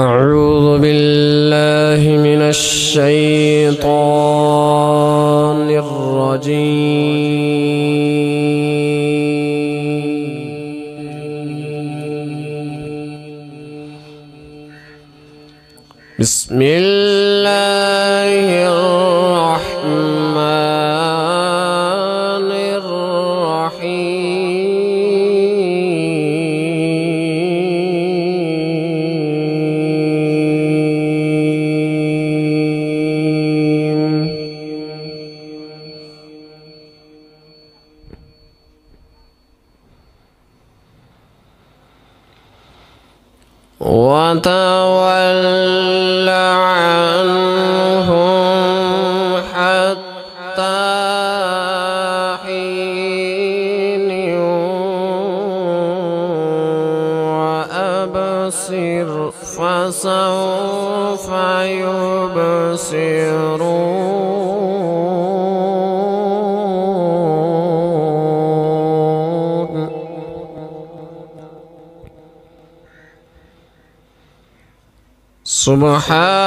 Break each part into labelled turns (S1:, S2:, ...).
S1: أعوذ بالله من الشيطان الرجيم. بسم الله الرحمن الرحيم. وتول عنهم حتى حين وأبصر فسوف يبصرون.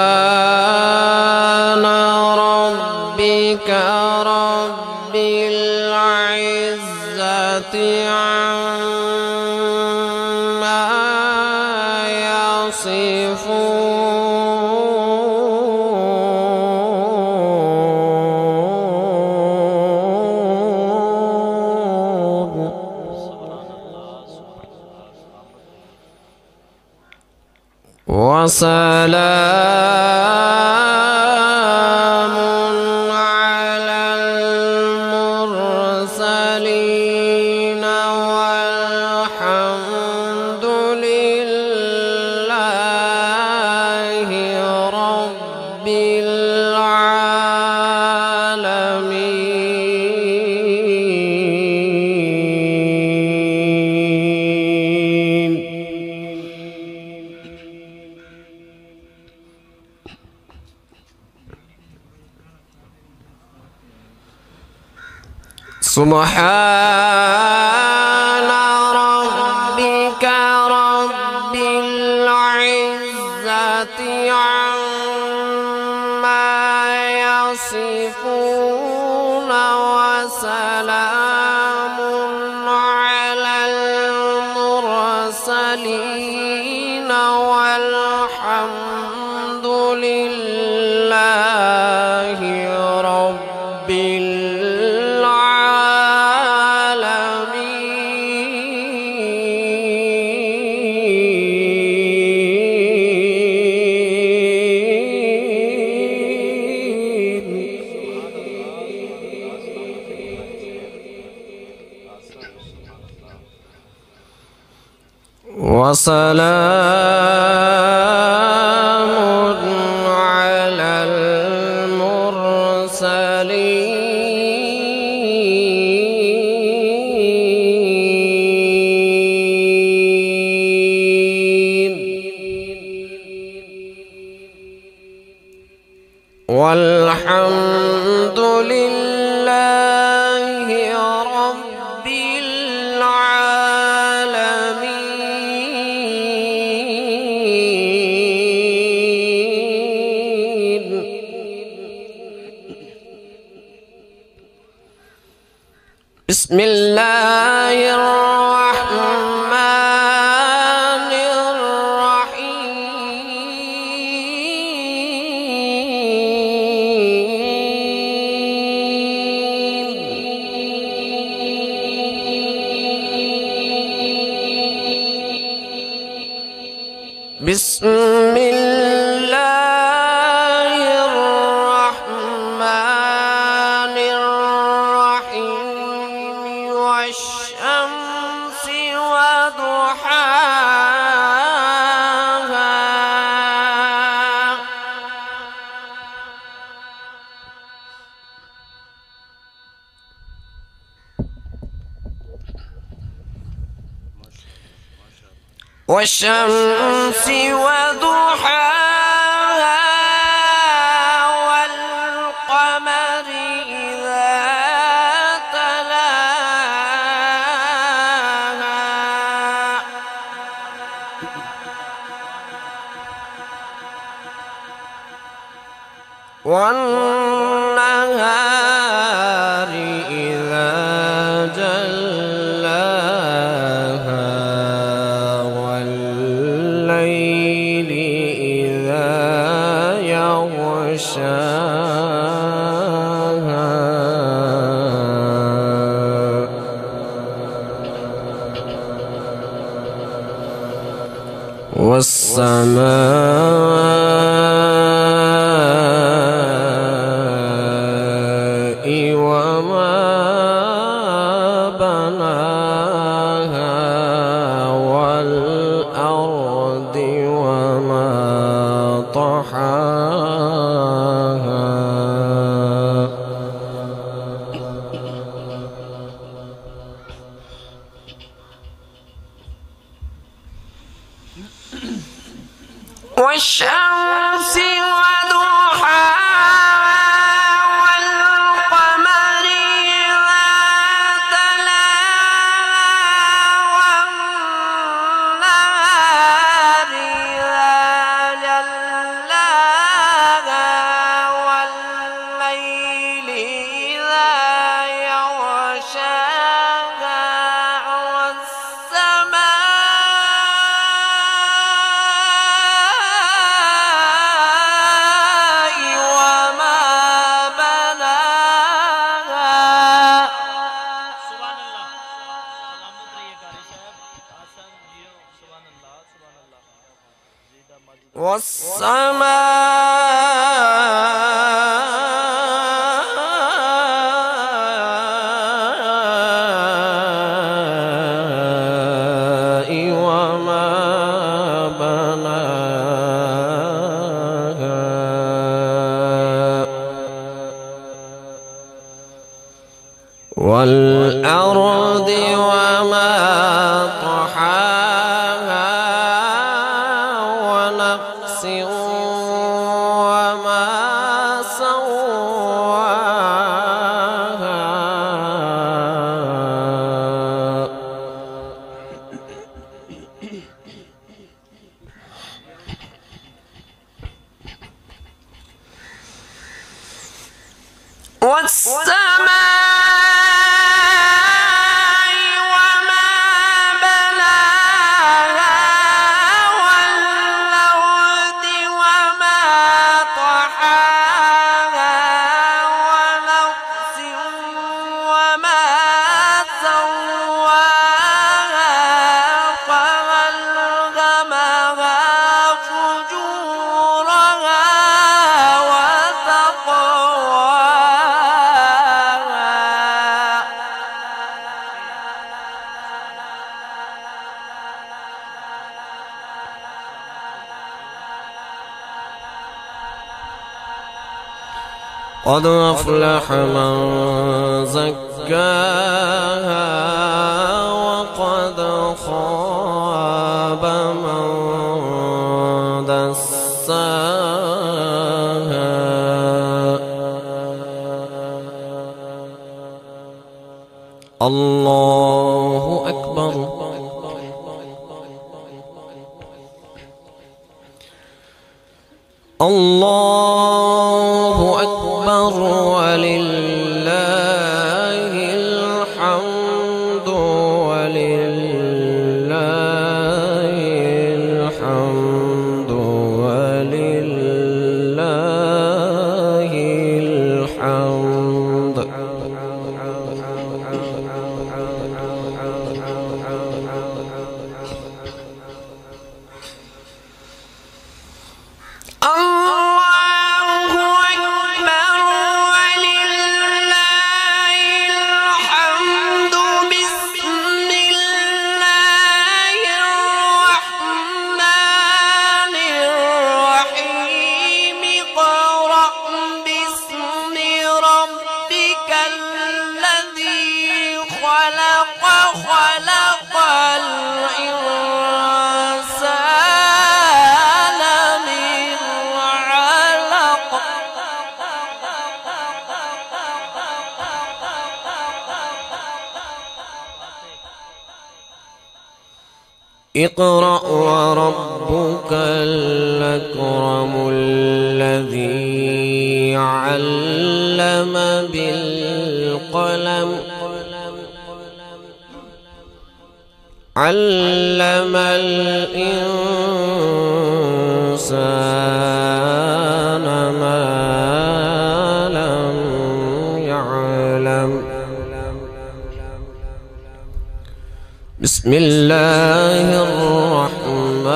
S1: سبحان ربك رب العزة عما يصفون. وسلام على المرسلين والحمد لله رب العالمين. سبحان ربك رب العزة عما يصفون وسلام على المرسلين والحمد لله رب وسلام على المرسلين والحمد لله رب العالمين. بسم الله الرحمن الرحيم. بسم الله الرحمن الرحيم. والشمس وضحاها والشمس وضحاها والقمر إذا تلاها والسماء وما بناها والأرض وما طحاها والشمس وضحاها والقمر إذا تلاها والنهار إذا جلاها والليل إذا يغشاها والسماء وما بناها والأرض وما طحاها ونفس وما سواها قد أفلح من زكاها وقد خاب من دساها الله أكبر الله أكبر ولله الحمد ولله الحمد ولله الحمد. اقرأ وربك الأكرم الذي علم بالقلم علم الإنسان ما لم يعلم. بسم الله الرحمن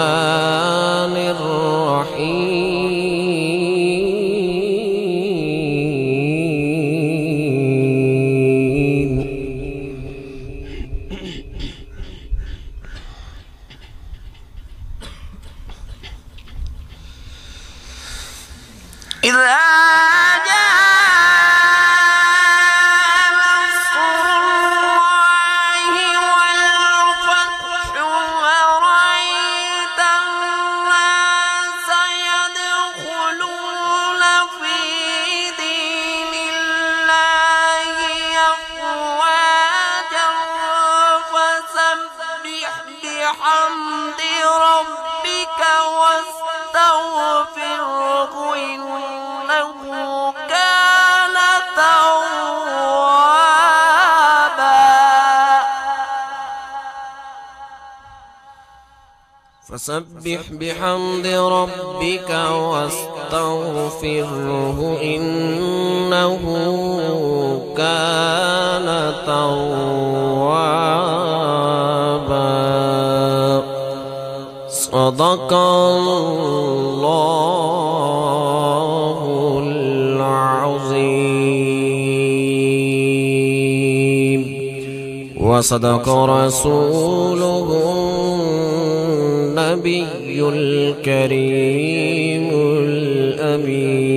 S1: بحمد ربك واستغفره إنه كان توابا. فسبح بحمد ربك واستغفره إنه كان توابا. صدق الله العظيم وصدق رسوله النبي الكريم الأمين.